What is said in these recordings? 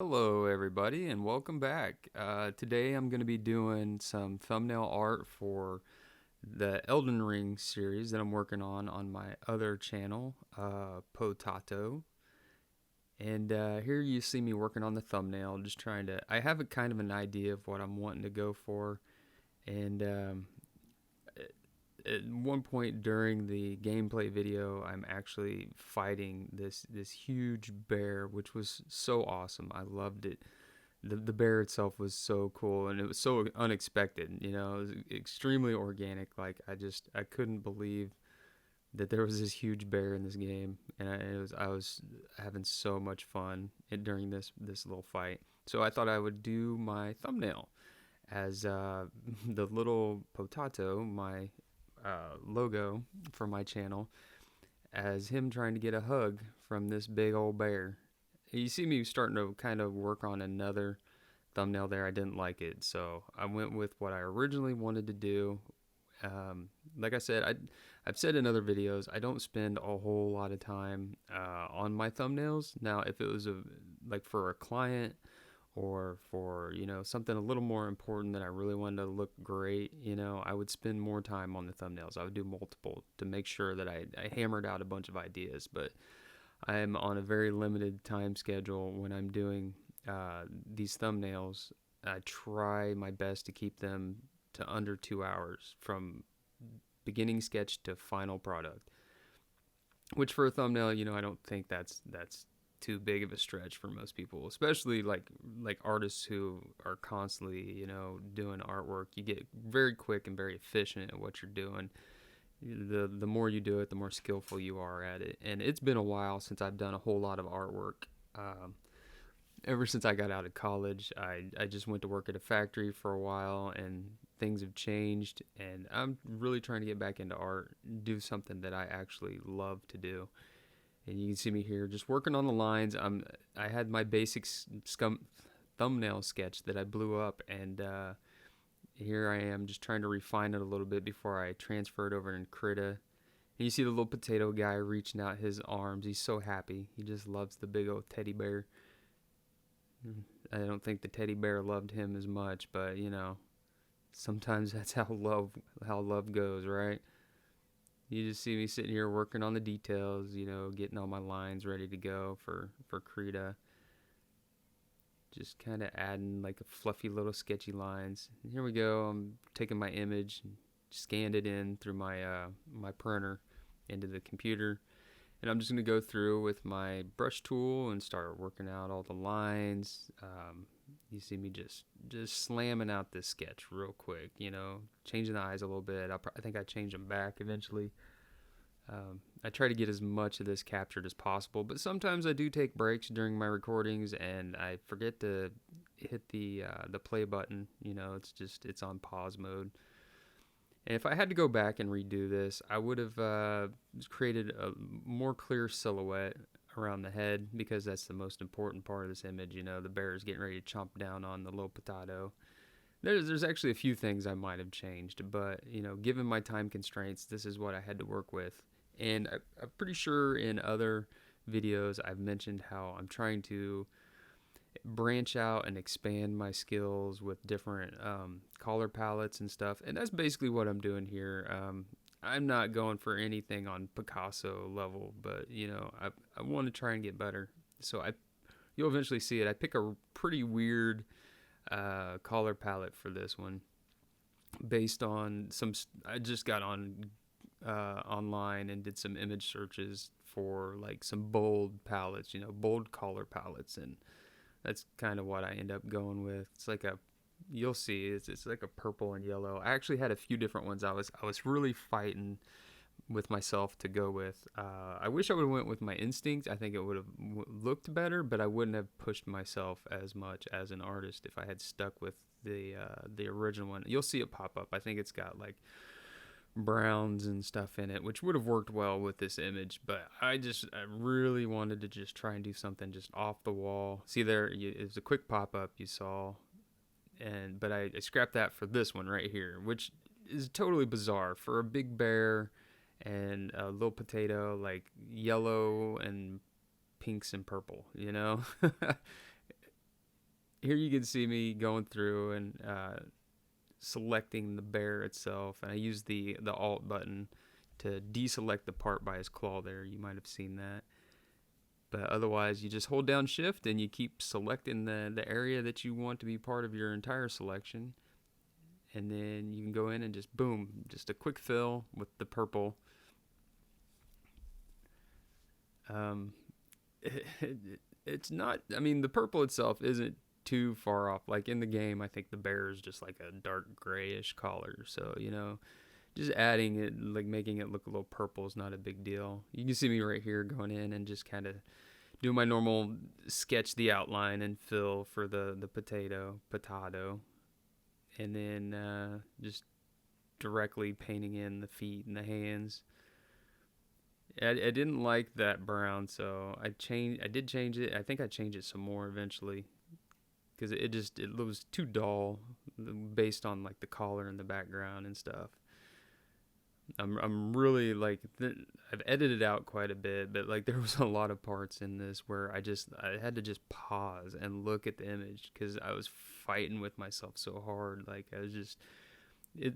Hello, everybody, and welcome back. Today I'm going to be doing some thumbnail art for the Elden Ring series that I'm working on my other channel, Potato. And here you see me working on the thumbnail, just trying to. I have a kind of an idea of what I'm wanting to go for, and at one point during the gameplay video, I'm actually fighting this huge bear, which was so awesome. I loved it. The bear itself was so cool, and it was so unexpected. It was extremely organic. Like I couldn't believe that there was this huge bear in this game, and I was having so much fun during this little fight. So I thought I would do my thumbnail as the little potato, my logo for my channel, as him trying to get a hug from this big old bear. You see me starting to kind of work on another thumbnail there. I didn't like it, so I went with what I originally wanted to do. Like I said, I've said in other videos, I don't spend a whole lot of time on my thumbnails. Now, if it was like for a client or for something a little more important that I really wanted to look great, I would spend more time on the thumbnails. I would do multiple to make sure that I hammered out a bunch of ideas. But I'm on a very limited time schedule when I'm doing these thumbnails. I try my best to keep them to under 2 hours from beginning sketch to final product. Which for a thumbnail, I don't think that's too big of a stretch for most people, especially like artists who are constantly doing artwork. You get very quick and very efficient at what you're doing. The more you do it, the more skillful you are at it. And it's been a while since I've done a whole lot of artwork. Ever since I got out of college, I just went to work at a factory for a while, and things have changed, and I'm really trying to get back into art, do something that I actually love to do. And you can see me here just working on the lines. I had my basic thumbnail sketch that I blew up, and here I am just trying to refine it a little bit before I transfer it over in Krita. And you see the little potato guy reaching out his arms. He's so happy. He just loves the big old teddy bear. I don't think the teddy bear loved him as much, but sometimes that's how love goes, right? You just see me sitting here working on the details, getting all my lines ready to go for Krita. Just kind of adding like a fluffy little sketchy lines. And here we go. I'm taking my image, scanned it in through my printer into the computer, and I'm just gonna go through with my brush tool and start working out all the lines. You see me just slamming out this sketch real quick. Changing the eyes a little bit. I think I change them back eventually. I try to get as much of this captured as possible, but sometimes I do take breaks during my recordings, and I forget to hit the play button. It's on pause mode. And if I had to go back and redo this, I would have created a more clear silhouette around the head, because that's the most important part of this image. The bear is getting ready to chomp down on the little potato. There's actually a few things I might have changed, but given my time constraints, this is what I had to work with. And I'm pretty sure in other videos I've mentioned how I'm trying to branch out and expand my skills with different color palettes and stuff. And that's basically what I'm doing here. I'm not going for anything on Picasso level, but I want to try and get better. So you'll eventually see it. I pick a pretty weird color palette for this one, based on I just got on online and did some image searches for like some bold palettes, bold color palettes, and that's kind of what I end up going with. It's like you'll see, it's like a purple and yellow. I actually had a few different ones. I was really fighting with myself to go with. I wish I would have went with my instinct. I think it would have looked better, but I wouldn't have pushed myself as much as an artist if I had stuck with the original one. You'll see it pop up. I think it's got like browns and stuff in it, which would have worked well with this image, but I really wanted to just try and do something just off the wall. See there, it was a quick pop-up you saw, but I scrapped that for this one right here, which is totally bizarre for a big bear and a little potato, like yellow and pinks and purple. here you can see me going through and selecting the bear itself, and I use the Alt button to deselect the part by his claw there. You might have seen that. But otherwise, you just hold down Shift and you keep selecting the area that you want to be part of your entire selection. And then you can go in and just boom, just a quick fill with the purple. Um, it's not, I mean, the purple itself isn't too far off. Like in the game, I think the bear is just like a dark grayish color. So, just adding it, like making it look a little purple is not a big deal. You can see me right here going in and just kind of do my normal sketch the outline and fill for the potato, and then just directly painting in the feet and the hands. I didn't like that brown, so I did change it. I think I changed it some more eventually because it was too dull based on like the collar in the background and stuff. I'm really like I've edited out quite a bit, but like there was a lot of parts in this where I had to just pause and look at the image because I was fighting with myself so hard. Like I was just it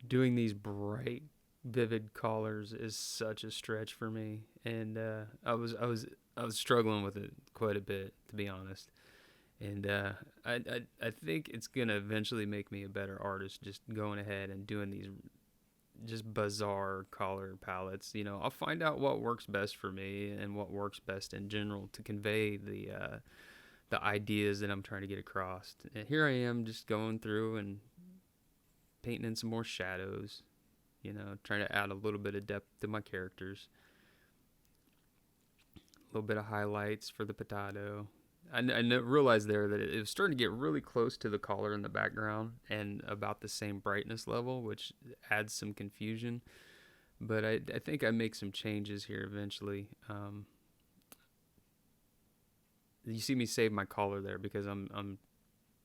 doing these bright, vivid colors is such a stretch for me, and I was struggling with it quite a bit, to be honest. And I think it's gonna eventually make me a better artist, just going ahead and doing these just bizarre color palettes. I'll find out what works best for me and what works best in general to convey the ideas that I'm trying to get across. And here I am just going through and painting in some more shadows, trying to add a little bit of depth to my characters, a little bit of highlights for the potato. I realized there that it was starting to get really close to the collar in the background and about the same brightness level, which adds some confusion. But I think I make some changes here eventually. You see me save my collar there because I'm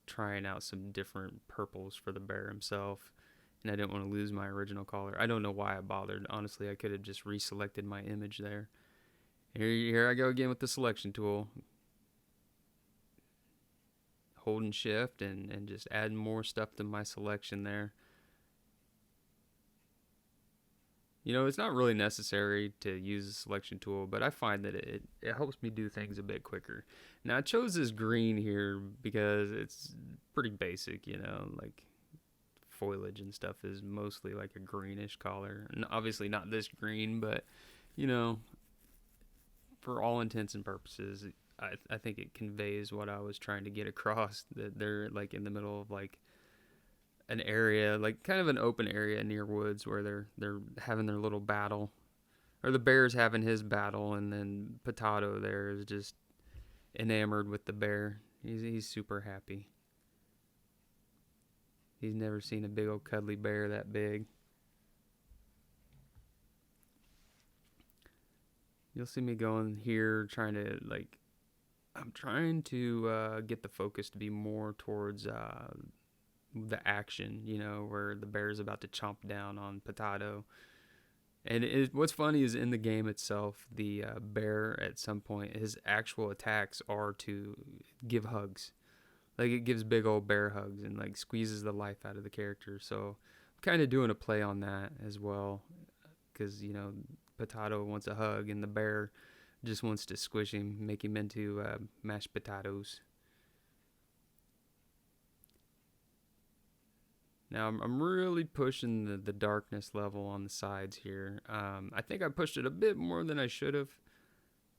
trying out some different purples for the bear himself, and I didn't want to lose my original collar. I don't know why I bothered. Honestly, I could have just reselected my image there. Here I go again with the selection tool. Holding Shift and just adding more stuff to my selection there. It's not really necessary to use the selection tool, but I find that it helps me do things a bit quicker. Now, I chose this green here because it's pretty basic, like foliage and stuff is mostly like a greenish color. And obviously not this green, but, you know, for all intents and purposes, I think it conveys what I was trying to get across, that they're like in the middle of like an area, like kind of an open area near woods where they're having their little battle, or the bear's having his battle, and then Potato there is just enamored with the bear. He's super happy. He's never seen a big old cuddly bear that big. You'll see me going here trying to like, I'm trying to get the focus to be more towards the action, where the bear's about to chomp down on Potato. And what's funny is in the game itself, the bear at some point, his actual attacks are to give hugs. Like it gives big old bear hugs and like squeezes the life out of the character. So I'm kind of doing a play on that as well, because Potato wants a hug and the bear just wants to squish him, make him into mashed potatoes. Now I'm really pushing the darkness level on the sides here. I think I pushed it a bit more than I should have,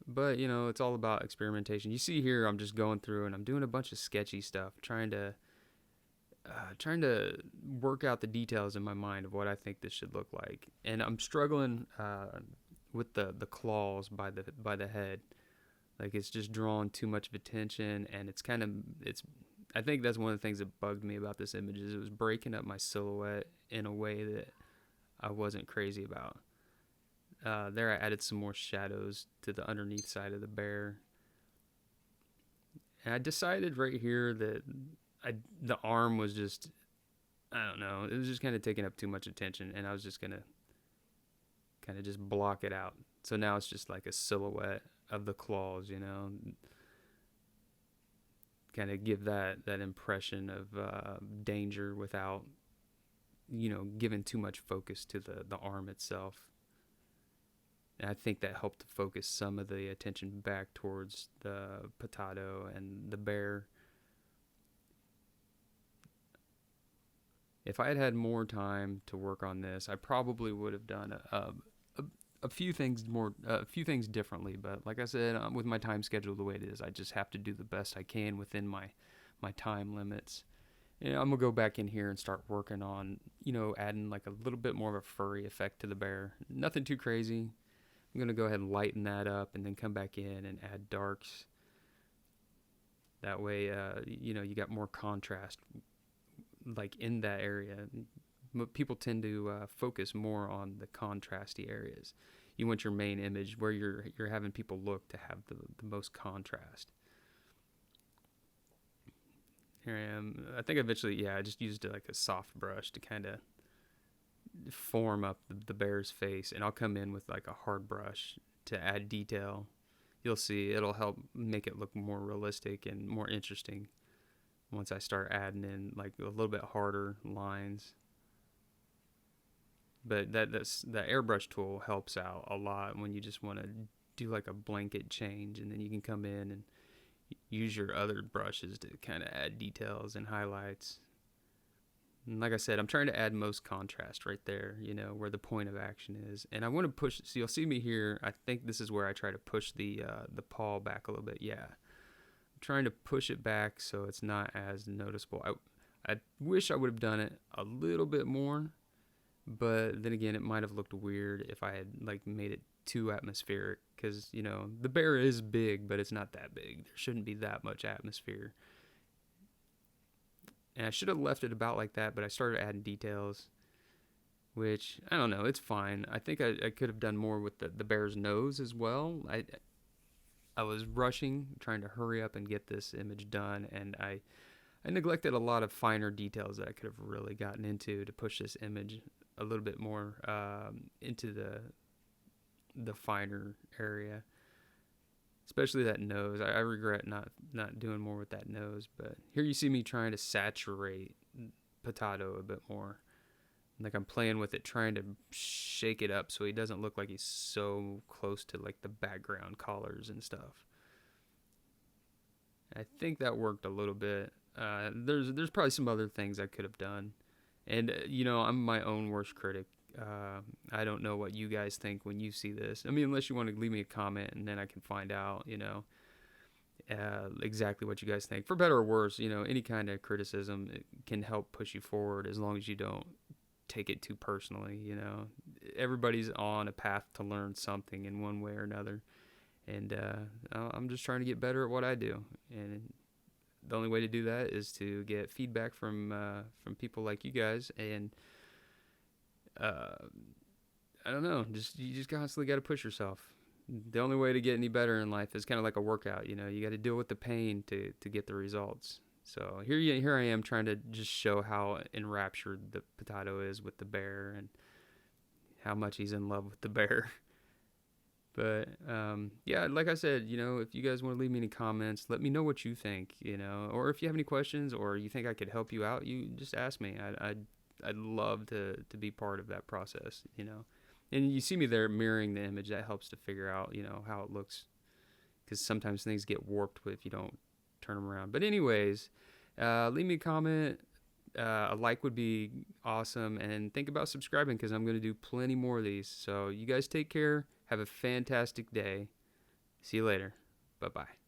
but it's all about experimentation. You see here, I'm just going through and I'm doing a bunch of sketchy stuff, trying to work out the details in my mind of what I think this should look like, and I'm struggling with the claws by the head. Like it's just drawing too much of attention, and it's I think that's one of the things that bugged me about this image, is it was breaking up my silhouette in a way that I wasn't crazy about. There I added some more shadows to the underneath side of the bear. And I decided right here that the arm was just, I don't know, it was just kind of taking up too much attention, and I was just going to kind of just block it out. So now it's just like a silhouette of the claws, kind of give that impression of danger without, giving too much focus to the arm itself. And I think that helped to focus some of the attention back towards the potato and the bear. If I had had more time to work on this, I probably would have done a few things a few things differently. But like I said, with my time schedule the way it is, I just have to do the best I can within my time limits. And I'm gonna go back in here and start working on, adding like a little bit more of a furry effect to the bear. Nothing too crazy. I'm gonna go ahead and lighten that up, and then come back in and add darks. That way, you got more contrast, like in that area. People tend to focus more on the contrasty areas. You want your main image where you're having people look to have the most contrast. Here I am. I think eventually, I just used like a soft brush to kind of form up the bear's face, and I'll come in with like a hard brush to add detail. You'll see it'll help make it look more realistic and more interesting once I start adding in like a little bit harder lines. But that airbrush tool helps out a lot when you just want to do like a blanket change, and then you can come in and use your other brushes to kind of add details and highlights. And like I said, I'm trying to add most contrast right there, where the point of action is. And I want to push, so you'll see me here. I think this is where I try to push the paw back a little bit. Yeah. I'm trying to push it back so it's not as noticeable. I wish I would have done it a little bit more, but then again, it might have looked weird if I had like made it too atmospheric, because, the bear is big, but it's not that big. There shouldn't be that much atmosphere. And I should have left it about like that, but I started adding details, which, I don't know, it's fine. I think I could have done more with the bear's nose as well. I was rushing, trying to hurry up and get this image done, and I neglected a lot of finer details that I could have really gotten into to push this image a little bit more into the finer area. Especially that nose. I regret not doing more with that nose. But here you see me trying to saturate potato a bit more. Like I'm playing with it, trying to shake it up so he doesn't look like he's so close to like the background colors and stuff. I think that worked a little bit. There's probably some other things I could have done. And, I'm my own worst critic. I don't know what you guys think when you see this. I mean, unless you want to leave me a comment, and then I can find out, exactly what you guys think. For better or worse, any kind of criticism can help push you forward, as long as you don't take it too personally. Everybody's on a path to learn something in one way or another. And I'm just trying to get better at what I do. And the only way to do that is to get feedback from people like you guys. And I don't know, you just constantly got to push yourself. The only way to get any better in life is kind of like a workout. You got to deal with the pain to get the results. So here I am trying to just show how enraptured the potato is with the bear, and how much he's in love with the bear. But like I said, if you guys want to leave me any comments, let me know what you think, or if you have any questions, or you think I could help you out, you just ask me. I'd love to be part of that process, And you see me there mirroring the image. That helps to figure out, how it looks, because sometimes things get warped if you don't turn them around. But anyways, leave me a comment. A like would be awesome. And think about subscribing, because I'm going to do plenty more of these. So you guys take care. Have a fantastic day. See you later. Bye-bye.